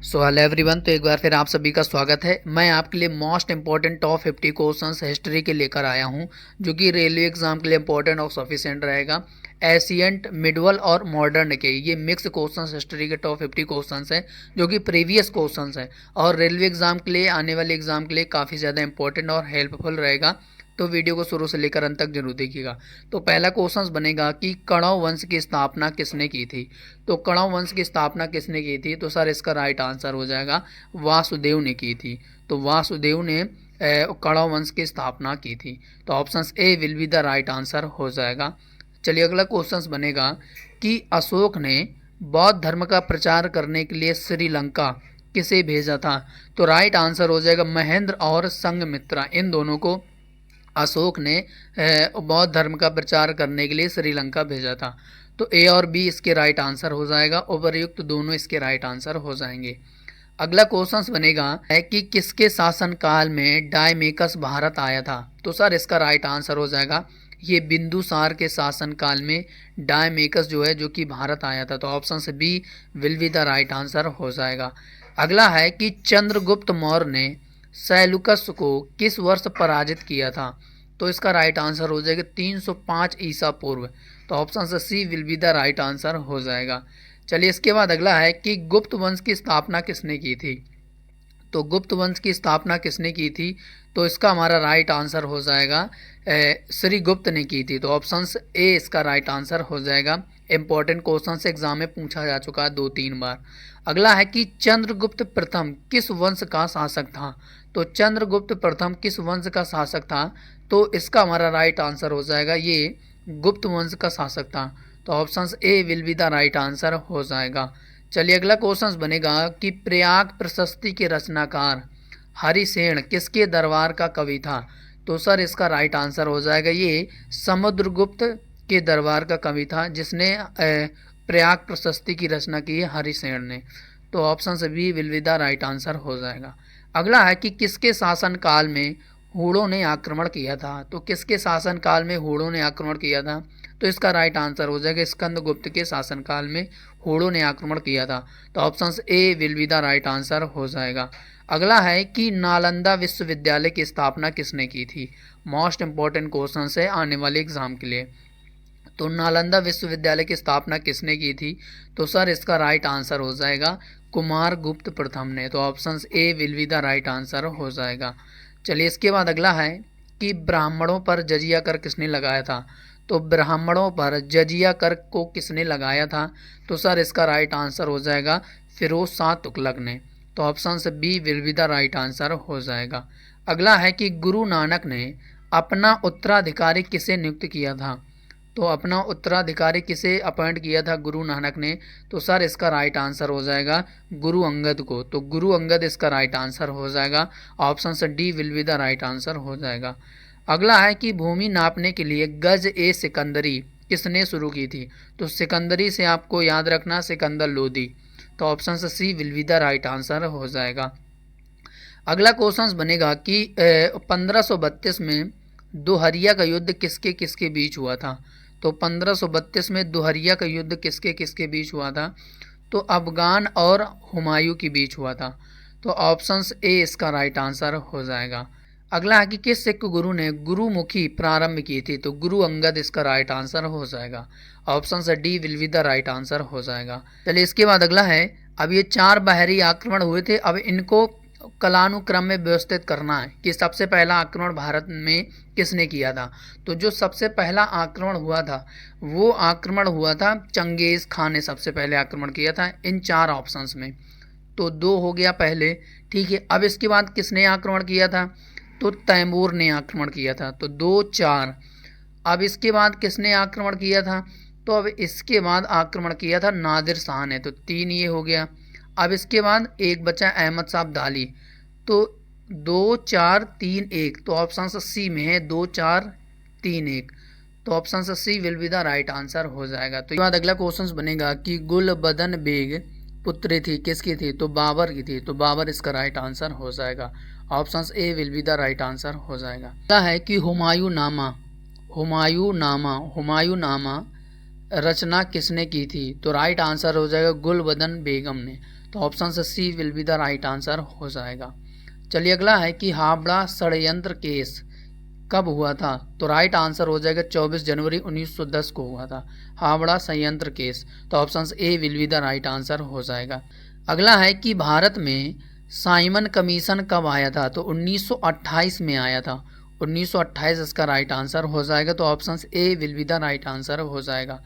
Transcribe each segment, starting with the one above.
So hello everyone. तो एक बार फिर आप सभी का स्वागत है। मैं आपके लिए most important top 50 questions history के लेकर आया हूं, जो कि रेलवे एग्जाम के लिए इंपॉर्टेंट और सफिशिएंट रहेगा। एशियंट, मिडवल और मॉडर्न के ये मिक्स क्वेश्चंस हिस्ट्री के टॉप 50 क्वेश्चंस हैं, जो कि प्रीवियस क्वेश्चंस हैं और रेलवे एग्जाम के लिए, आने वाले एग्जाम के लिए काफ़ी ज़्यादा इंपॉर्टेंट और हेल्पफुल रहेगा। तो वीडियो को शुरू से लेकर अंत तक जरूर देखिएगा। तो पहला क्वेश्चन बनेगा कि कणव वंश की स्थापना किसने की थी। तो कणव वंश की स्थापना किसने की थी, तो सर इसका राइट आंसर हो जाएगा वासुदेव ने की थी। तो वासुदेव ने कणव वंश की स्थापना की थी। तो option A will be the right answer हो जाएगा। चलिए अगला क्वेश्चन बनेगा कि अशोक ने बौद्ध धर्म का प्रचार करने के लिए श्रीलंका किसे भेजा था। तो राइट आंसर हो जाएगा महेंद्र और संघमित्रा, इन दोनों को अशोक ने बौद्ध धर्म का प्रचार करने के लिए श्रीलंका भेजा था। तो ए और बी इसके राइट आंसर हो जाएगा, उपर्युक्त दोनों इसके राइट आंसर हो जाएंगे। अगला क्वेश्चन बनेगा है कि किसके शासनकाल में डायमेकस भारत आया था। तो सर इसका राइट आंसर हो जाएगा ये बिंदुसार के शासनकाल में डायमेकस जो है, जो कि भारत आया था। तो ऑप्शन से B will be the right answer हो जाएगा। अगला है कि चंद्रगुप्त मौर्य ने सैलुकस को किस वर्ष पराजित किया था। तो इसका राइट आंसर हो जाएगा 305 ईसा पूर्व। तो ऑप्शन से C will be the right answer हो जाएगा। चलिए इसके बाद अगला है कि गुप्त वंश की स्थापना किसने की थी। तो गुप्त वंश की स्थापना किसने की थी, तो इसका हमारा राइट आंसर हो जाएगा श्री गुप्त ने की थी। तो ऑप्शन ए इसका राइट आंसर हो जाएगा। इंपॉर्टेंट क्वेश्चन से एग्जाम में पूछा जा चुका है 2-3 बार। अगला है कि चंद्रगुप्त प्रथम किस वंश का शासक था। तो चंद्रगुप्त प्रथम किस वंश का शासक था, तो इसका हमारा राइट आंसर हो जाएगा ये गुप्त वंश का शासक था। तो option A will be the right answer हो जाएगा। चलिए अगला क्वेश्चन बनेगा कि प्रयाग प्रशस्ति के रचनाकार हरिसेन किसके दरबार का कवि था। तो सर इसका राइट आंसर हो जाएगा ये समुद्रगुप्त के दरबार का कवि था, जिसने प्रयाग प्रशस्ति की रचना की है हरिसेन ने। तो ऑप्शन से B will be the right answer हो जाएगा। अगला है कि किसके शासनकाल में हूणों ने आक्रमण किया था। तो किसके शासनकाल में हूणों ने आक्रमण किया था, तो इसका राइट आंसर हो जाएगा स्कंदगुप्त के शासनकाल में हूणों ने आक्रमण किया था। तो option A will be the right answer हो जाएगा। अगला है कि नालंदा विश्वविद्यालय की स्थापना किसने की थी। मोस्ट इंपॉर्टेंट क्वेश्चन है आने वाले एग्जाम के लिए। तो नालंदा विश्वविद्यालय की स्थापना किसने की थी, तो सर इसका राइट आंसर हो जाएगा कुमार गुप्त प्रथम ने। तो option A will be the right answer हो जाएगा। चलिए इसके बाद अगला है कि ब्राह्मणों पर जजिया कर किसने लगाया था। तो ब्राह्मणों पर जजिया कर को किसने लगाया था, तो सर इसका राइट आंसर हो जाएगा फिरोज शाह तुगलक ने। तो ऑप्शन से B will be the right answer हो जाएगा। अगला है कि गुरु नानक ने अपना उत्तराधिकारी किसे नियुक्त किया था। तो अपना उत्तराधिकारी किसे अपॉइंट किया था गुरु नानक ने, तो सर इसका राइट आंसर हो जाएगा गुरु अंगद को। तो गुरु अंगद इसका राइट आंसर हो जाएगा। ऑप्शन से D will be the right answer हो जाएगा। अगला है कि भूमि नापने के लिए गज ए सिकंदरी किसने शुरू की थी। तो सिकंदरी से आपको याद रखना सिकंदर लोदी। तो ऑप्शन से C will be the right answer हो जाएगा। अगला क्वेश्चन बनेगा कि 1532 में दोहरिया का युद्ध किसके किसके बीच हुआ था। तो 1532 में दोहरिया का युद्ध किसके किसके बीच हुआ था, तो अफगान और हुमायूं के बीच हुआ था। तो ऑप्शन ए इसका राइट आंसर हो जाएगा। अगला है कि किस सिख गुरु ने गुरुमुखी प्रारंभ की थी। तो गुरु अंगद इसका राइट आंसर हो जाएगा। ऑप्शन से D will be the right answer हो जाएगा। चलिए इसके बाद अगला है, अब ये 4 बाहरी आक्रमण हुए थे, अब इनको कालानुक्रम में व्यवस्थित करना है कि सबसे पहला आक्रमण भारत में किसने किया था। तो जो सबसे पहला आक्रमण हुआ था वो आक्रमण हुआ था चंगेज खान ने सबसे पहले आक्रमण किया था इन 4 ऑप्शंस में। तो 2 हो गया पहले, ठीक है। अब इसके बाद किसने आक्रमण किया था, तो तैमूर ने आक्रमण किया था। तो 2-4। अब इसके बाद किसने आक्रमण किया था, तो अब इसके बाद आक्रमण किया था नादिर शाह ने। तो 3 ये हो गया। अब इसके बाद एक बचा अहमद साहब दाली। तो 2-4-3-1। तो ऑप्शन सी में है 2-4-3-1। तो option C will be the right answer हो जाएगा। तो बाद अगला क्वेश्चन बनेगा कि गुलबदन बेग पुत्री थी किसकी थी, तो बाबर की थी। तो बाबर इसका राइट आंसर हो जाएगा। Option A will be the right answer हो जाएगा। अगला है कि हुमायूं नामा रचना किसने की थी। तो राइट आंसर हो जाएगा गुलबदन बेगम ने। तो ऑप्शन से C will be the right answer हो जाएगा। चलिए अगला है कि हावड़ा षड्यंत्र केस कब हुआ था? तो राइट आंसर हो जाएगा 24 जनवरी 1910 को हुआ था हावड़ा संयंत्र केस। तो option A will be the right answer हो जाएगा। अगला है कि भारत में साइमन कमीशन कब आया था? तो 1928 में आया था। 1928 इसका राइट आंसर हो जाएगा। तो option A will be the right answer हो जाएगा।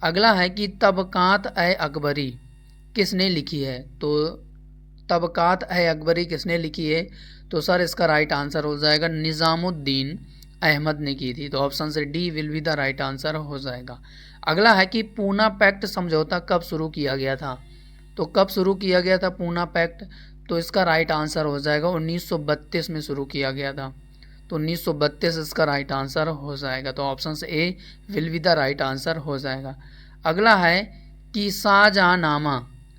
अगला है कि तबकात ए अकबरी किसने लिखी है? तो तबकात ए अकबरी किसने लिखी है? तो सर इसका राइट आंसर हो जाएगा निज़ामुद्दीन अहमद ने की थी। तो ऑप्शन से D will be the right answer हो जाएगा। अगला है कि पूना पैक्ट समझौता कब शुरू किया गया था? तो कब शुरू किया गया था पूना पैक्ट? तो इसका राइट आंसर हो जाएगा 1932 में शुरू किया गया था। तो 1932 इसका राइट आंसर हो जाएगा। तो ऑप्शन से A will be the right answer हो जाएगा। अगला है कि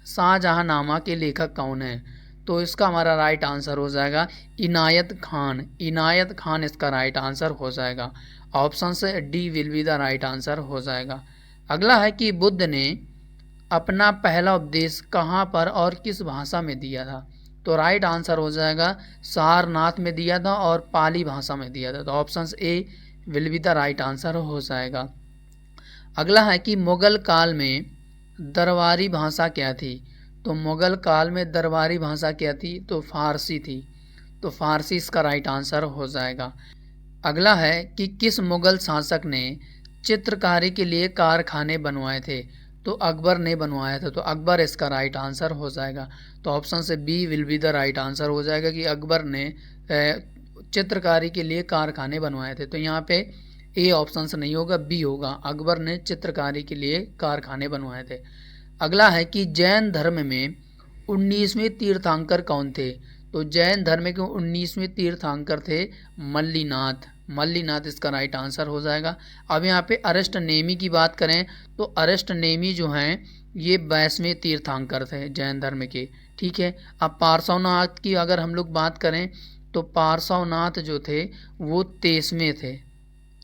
शाहजहाँनामा के लेखक कौन है? तो इसका हमारा राइट आंसर हो जाएगा इनायत खान। इनायत खान इसका राइट आंसर हो जाएगा। ऑप्शन से D will be the right answer हो जाएगा। अगला है कि बुद्ध ने अपना पहला उपदेश कहाँ पर और किस भाषा में दिया था? तो राइट आंसर हो जाएगा सारनाथ में दिया था और पाली भाषा में दिया था। तो option A will be the right answer हो जाएगा। अगला है कि मुगल काल में दरबारी भाषा क्या थी? तो मुगल काल में दरबारी भाषा क्या थी? तो फारसी थी। तो फारसी इसका राइट आंसर हो जाएगा। अगला है कि किस मुगल शासक ने चित्रकारी के लिए कारखाने बनवाए थे? तो अकबर ने बनवाया था। तो अकबर इसका राइट आंसर हो जाएगा। तो ऑप्शन से B will be the right answer हो जाएगा कि अकबर ने चित्रकारी के लिए कारखाने बनवाए थे। तो यहाँ पे ए ऑप्शन से नहीं होगा, बी होगा, अकबर ने चित्रकारी के लिए कारखाने बनवाए थे। अगला है कि जैन धर्म में 19वें तीर्थंकर कौन थे? तो जैन धर्म के 19वें तीर्थंकर थे मल्लीनाथ। मल्लीनाथ इसका राइट आंसर हो जाएगा। अब यहाँ पे अरेस्ट नेमी की बात करें तो अरेस्ट नेमी जो हैं ये 22वें तीर्थंकर थे जैन धर्म के। ठीक है। अब पार्श्वनाथ की अगर हम लोग बात करें तो पार्श्वनाथ जो थे वो 23वें थे।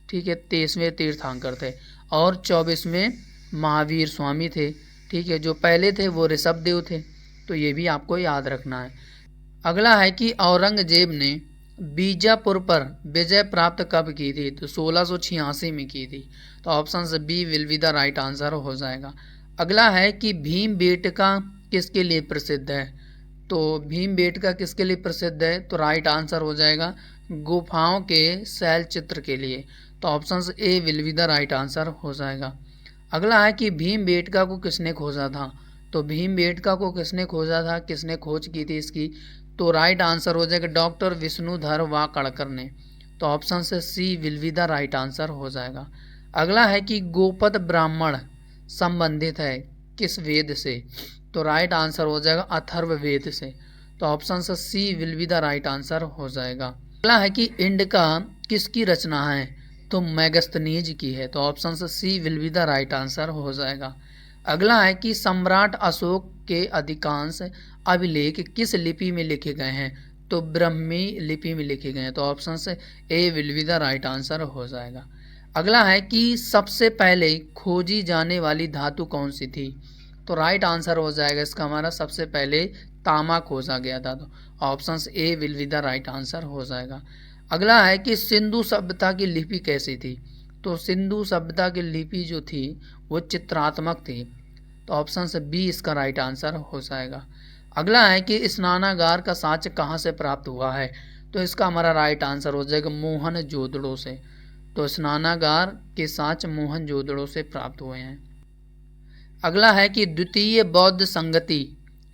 ठीक है, 23वें तीर्थंकर थे और 24वें महावीर स्वामी थे। ठीक है, जो पहले थे वो ऋषभदेव थे। तो ये भी आपको याद रखना है। अगला है कि औरंगजेब ने बीजापुर पर विजय प्राप्त कब की थी? तो 1686 में की थी। तो ऑप्शन से B will be the right answer हो जाएगा। अगला है कि भीमबेटका किसके लिए प्रसिद्ध है? तो भीमबेटका किसके लिए प्रसिद्ध है? तो राइट आंसर हो जाएगा गुफाओं के शैल चित्र के लिए। तो ऑप्शन से A will be the right answer हो जाएगा। अगला है कि भीमबेटका को किसने खोजा था? तो भीमबेटका को किसने खोजा था, किसने खोज की थी इसकी? तो राइट आंसर हो जाएगा डॉक्टर विष्णुधर वाकड़कर ने। तो ऑप्शन से C will be the right answer हो जाएगा। अगला है कि गोपद ब्राह्मण संबंधित है किस वेद से? तो राइट आंसर हो जाएगा अथर्व वेद से। तो ऑप्शन से C will be the right answer हो जाएगा। अगला है कि इंडिका किसकी रचना है? तो मैगस्थनीज की है। तो ऑप्शन से C will be the right answer हो जाएगा। अगला है कि सम्राट अशोक के अधिकांश अभिलेख किस लिपि में लिखे गए हैं? तो ब्रह्मी लिपि में लिखे गए हैं। तो ऑप्शन से A will be the right answer हो जाएगा। अगला है कि सबसे पहले खोजी जाने वाली धातु कौन सी थी? तो राइट आंसर हो जाएगा इसका हमारा सबसे पहले तांबा खोजा गया था। तो option A will be the right answer हो जाएगा। अगला है कि सिंधु सभ्यता की लिपि कैसी थी? तो सिंधु सभ्यता की लिपि जो थी वो चित्रात्मक थी। तो ऑप्शन से बी इसका राइट आंसर हो जाएगा। अगला है कि स्नानागार का साक्ष्य कहाँ से प्राप्त हुआ है? तो इसका हमारा राइट आंसर हो जाएगा मोहनजोदड़ो से। तो स्नानागार के साक्ष्य मोहनजोदड़ो से प्राप्त हुए हैं। अगला है कि द्वितीय बौद्ध संगति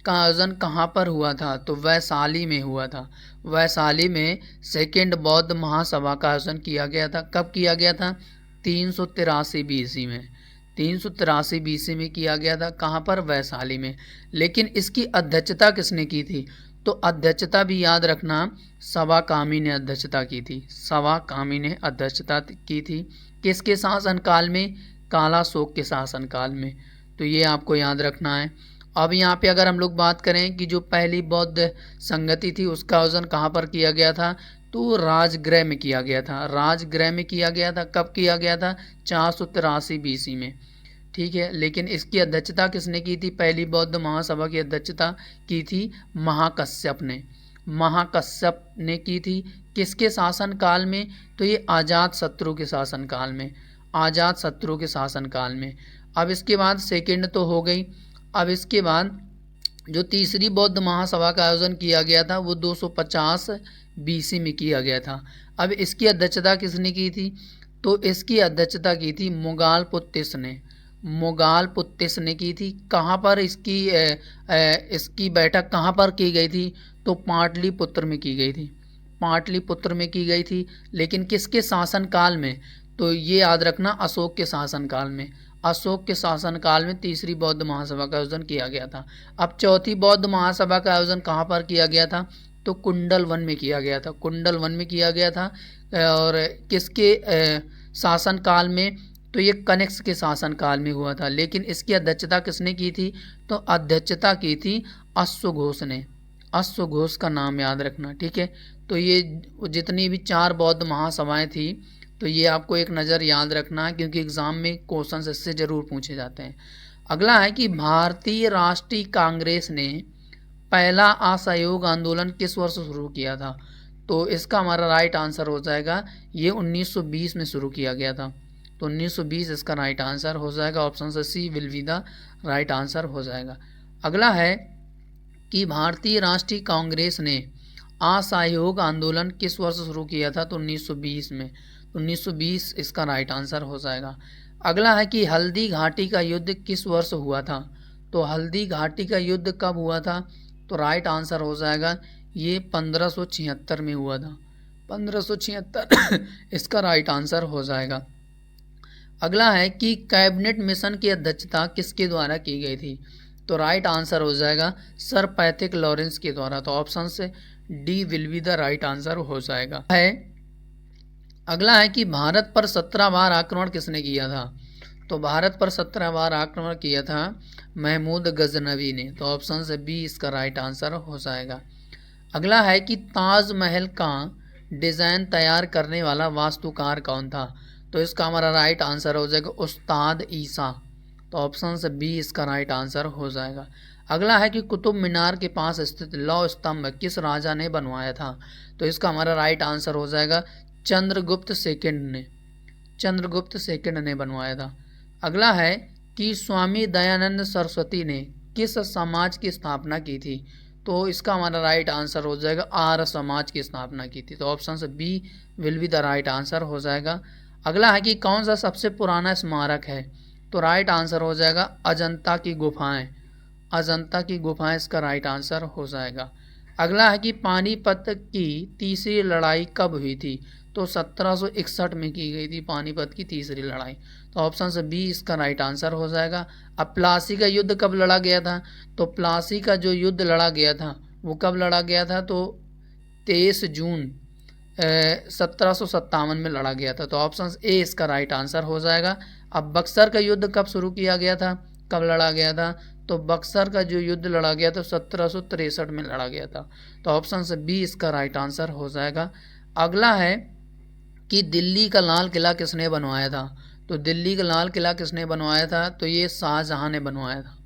का आयोजन कहाँ पर हुआ था? तो वैशाली में हुआ था। वैशाली में सेकेंड बौद्ध महासभा का आयोजन किया गया था। कब किया गया था? 383 BC में। 383 BC में किया गया था। कहाँ पर? वैशाली में। लेकिन इसकी अध्यक्षता किसने की थी? तो अध्यक्षता भी याद रखना सवा कामी ने अध्यक्षता की थी। सवा कामी ने अध्यक्षता की थी। किसके शासनकाल में? कालाशोक के शासनकाल में। तो ये आपको याद रखना है। अब यहाँ पे अगर हम लोग बात करें कि जो पहली बौद्ध संगति थी उसका आयोजन कहाँ पर किया गया था? तो राजगृह में किया गया था। राजगृह में किया गया था। कब किया गया था? 483 BC में। ठीक है। लेकिन इसकी अध्यक्षता किसने की थी? पहली बौद्ध महासभा की अध्यक्षता की थी महाकश्यप ने। महाकश्यप ने की थी। किसके शासनकाल में? तो ये अजातशत्रु के शासनकाल में, अजातशत्रु के शासनकाल में। अब इसके बाद सेकंड तो हो गई। अब इसके बाद जो तीसरी बौद्ध महासभा का आयोजन किया गया था वो 250 BC में किया गया था। अब इसकी अध्यक्षता किसने की थी? तो इसकी अध्यक्षता की थी मुगालपुत्तिस ने। मुगालपुत्तिस ने की थी। कहाँ पर इसकी बैठक कहाँ पर की गई थी? तो पाटलिपुत्र में की गई थी, पाटलिपुत्र में की गई थी। लेकिन किसके शासनकाल में? तो ये याद रखना, अशोक के शासनकाल में। अशोक के शासनकाल में तीसरी बौद्ध महासभा का आयोजन किया गया था। अब चौथी बौद्ध महासभा का आयोजन कहाँ पर किया गया था? तो कुंडल वन में किया गया था, कुंडल वन में किया गया था। और किसके शासनकाल में? तो ये कनिष्क के शासनकाल में हुआ था। लेकिन इसकी अध्यक्षता किसने की थी? तो अध्यक्षता की थी अश्वघोष ने। अश्वघोष का नाम याद रखना, ठीक है। तो ये जितनी भी 4 बौद्ध महासभाएं थी, तो ये आपको एक नज़र याद रखना है, क्योंकि एग्ज़ाम में क्वेश्चन इससे ज़रूर पूछे जाते हैं। अगला है कि भारतीय राष्ट्रीय कांग्रेस ने पहला असहयोग आंदोलन किस वर्ष शुरू किया था? तो इसका हमारा राइट आंसर हो जाएगा, ये 1920 में शुरू किया गया था। तो 1920 इसका राइट आंसर हो जाएगा। ऑप्शन से C will be the right answer हो जाएगा। अगला है कि भारतीय राष्ट्रीय कांग्रेस ने असहयोग आंदोलन किस वर्ष शुरू किया था? तो 1920 में। 1920 इसका राइट आंसर हो जाएगा। अगला है कि हल्दी घाटी का युद्ध किस वर्ष हुआ था? तो हल्दी घाटी का युद्ध कब हुआ था? तो राइट आंसर हो जाएगा, ये 1576 में हुआ था। 1576 इसका राइट आंसर हो जाएगा। अगला है कि कैबिनेट मिशन की अध्यक्षता किसके द्वारा की गई थी? तो राइट आंसर हो जाएगा सर पैथिक लॉरेंस के द्वारा। तो ऑप्शन से D will be the right answer हो जाएगा। अगला है कि भारत पर 17 बार आक्रमण किसने किया था? तो भारत पर 17 बार आक्रमण किया था महमूद गजनवी ने। तो ऑप्शन से बी इसका राइट आंसर हो जाएगा। अगला है कि ताजमहल का डिज़ाइन तैयार करने वाला वास्तुकार कौन था? तो इसका हमारा राइट आंसर हो जाएगा उस्ताद ईसा। तो ऑप्शन से बी इसका राइट आंसर हो जाएगा। अगला है कि कुतुब मीनार के पास स्थित लौह स्तंभ किस राजा ने बनवाया था? तो इसका हमारा राइट आंसर हो जाएगा चंद्रगुप्त सेकंड ने। चंद्रगुप्त सेकंड ने बनवाया था। अगला है कि स्वामी दयानंद सरस्वती ने किस समाज की स्थापना की थी? तो इसका हमारा राइट आंसर हो जाएगा आर्य समाज की स्थापना की थी। तो ऑप्शन से B will be the right answer हो जाएगा। अगला है कि कौन सा सबसे पुराना स्मारक है? तो राइट आंसर हो जाएगा अजंता की गुफाएं। अजंता की गुफाएं इसका राइट आंसर हो जाएगा। अगला है कि पानीपत की तीसरी लड़ाई कब हुई थी? तो 1761 में की गई थी पानीपत की तीसरी लड़ाई। तो ऑप्शन से बी इसका राइट आंसर हो जाएगा। अब प्लासी का युद्ध कब लड़ा गया था? तो प्लासी का जो युद्ध लड़ा गया था वो कब लड़ा गया था? तो 23 जून 1757 में लड़ा गया था। तो ऑप्शन ए इसका राइट आंसर हो जाएगा। अब बक्सर का युद्ध कब शुरू किया गया था, कब लड़ा गया था? तो बक्सर का जो युद्ध लड़ा गया था 1763 में लड़ा गया था। तो ऑप्शन से बी इसका राइट आंसर हो जाएगा। अगला है कि दिल्ली का लाल किला किसने बनवाया था? तो दिल्ली का लाल किला किसने बनवाया था? तो ये शाहजहां ने बनवाया था।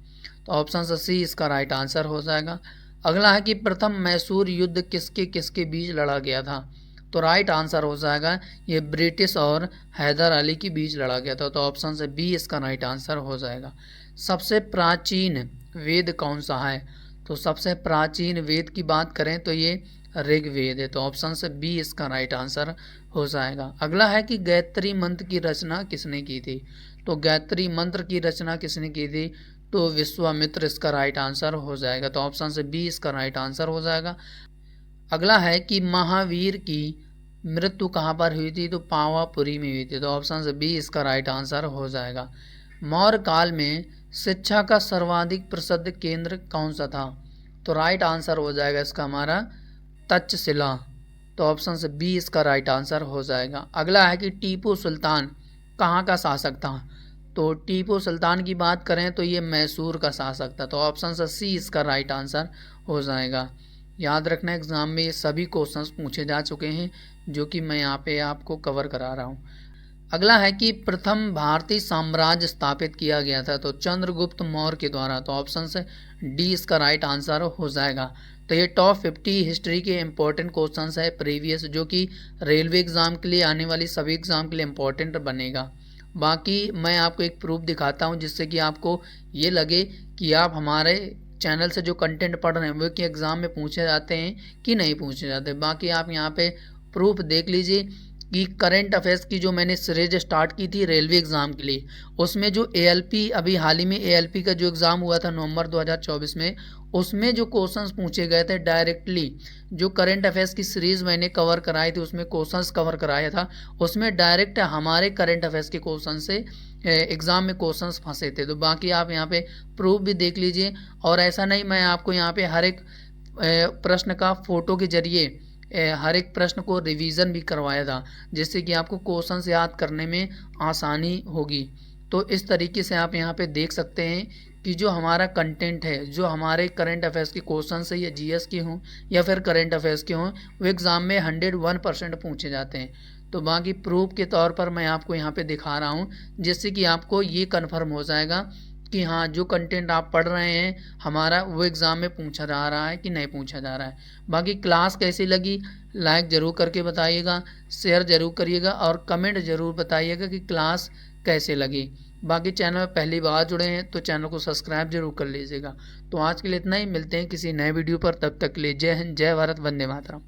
तो ऑप्शन से सी इसका राइट आंसर हो जाएगा। अगला है कि प्रथम मैसूर युद्ध किसके किसके बीच लड़ा गया था? तो राइट आंसर हो जाएगा ये ब्रिटिश और हैदर अली के बीच लड़ा गया था। तो ऑप्शन से बी इसका राइट आंसर हो जाएगा। सबसे प्राचीन वेद कौन सा है? तो सबसे प्राचीन वेद की बात करें तो ये ऋग्वेद है। तो ऑप्शन से बी इसका राइट आंसर हो जाएगा। अगला है कि गायत्री मंत्र की रचना किसने की थी? तो गायत्री मंत्र की रचना किसने की थी? तो विश्वामित्र इसका राइट आंसर हो जाएगा। तो ऑप्शन से बी इसका राइट आंसर हो जाएगा। अगला है कि महावीर की मृत्यु कहाँ पर हुई थी? तो पावापुरी में हुई थी। तो ऑप्शन से बी इसका राइट आंसर हो जाएगा। मौर्य काल में शिक्षा का सर्वाधिक प्रसिद्ध केंद्र कौन सा था? तो राइट आंसर हो जाएगा इसका हमारा तक्षशिला। तो ऑप्शन से बी इसका राइट आंसर हो जाएगा। अगला है कि टीपू सुल्तान कहाँ का शासक था? तो टीपू सुल्तान की बात करें तो ये मैसूर का शासक था। तो ऑप्शन से सी इसका राइट आंसर हो जाएगा। याद रखना एग्जाम में ये सभी क्वेश्चंस पूछे जा चुके हैं जो कि मैं यहाँ पे आपको कवर करा रहा हूँ। अगला है कि प्रथम भारतीय साम्राज्य स्थापित किया गया था, तो चंद्रगुप्त मौर्य के द्वारा। तो ऑप्शन से डी इसका राइट आंसर हो जाएगा। तो ये टॉप 50 हिस्ट्री के इम्पोर्टेंट क्वेश्चंस है प्रीवियस, जो कि रेलवे एग्ज़ाम के लिए, आने वाली सभी एग्ज़ाम के लिए इम्पोर्टेंट बनेगा। बाकी मैं आपको एक प्रूफ दिखाता हूँ जिससे कि आपको ये लगे कि आप हमारे चैनल से जो कंटेंट पढ़ रहे हैं वो कि एग्ज़ाम में पूछे जाते हैं कि नहीं पूछे जाते। बाकी आप यहाँ पे प्रूफ देख लीजिए कि करंट अफेयर्स की जो मैंने सीरीज स्टार्ट की थी रेलवे एग्ज़ाम के लिए, उसमें जो एएलपी, अभी हाल ही में एएलपी का जो एग्ज़ाम हुआ था नवंबर 2024 में, उसमें जो क्वेश्चंस पूछे गए थे डायरेक्टली, जो करंट अफेयर्स की सीरीज़ मैंने कवर कराई थी उसमें क्वेश्चंस कवर कराया था, उसमें डायरेक्ट हमारे करंट अफेयर्स के क्वेश्चन से एग्ज़ाम में क्वेश्चंस फंसे थे। तो बाकी आप यहाँ पे प्रूफ भी देख लीजिए। और ऐसा नहीं, मैं आपको यहाँ पे हर एक प्रश्न का फ़ोटो के जरिए हर एक प्रश्न को रिवीजन भी करवाया था, जिससे कि आपको क्वेश्चंस याद करने में आसानी होगी। तो इस तरीके से आप यहाँ पे देख सकते हैं कि जो हमारा कंटेंट है, जो हमारे करंट अफेयर्स के क्वेश्चन है, या जीएस के हों या फिर करंट अफेयर्स के हों, वो एग्ज़ाम में 101% पूछे जाते हैं। तो बाकी प्रूफ के तौर पर मैं आपको यहाँ पे दिखा रहा हूँ, जिससे कि आपको ये कन्फर्म हो जाएगा कि हाँ, जो कंटेंट आप पढ़ रहे हैं हमारा, वो एग्ज़ाम में पूछा जा रहा है कि नहीं पूछा जा रहा है। बाकी क्लास कैसी लगी लाइक ज़रूर करके बताइएगा, शेयर ज़रूर करिएगा और कमेंट ज़रूर बताइएगा कि क्लास कैसे लगी। बाकी चैनल में पहली बार जुड़े हैं तो चैनल को सब्सक्राइब जरूर कर लीजिएगा। तो आज के लिए इतना ही, मिलते हैं किसी नए वीडियो पर, तब तक के लिए जय हिंद, जय भारत, वंदे मातरम।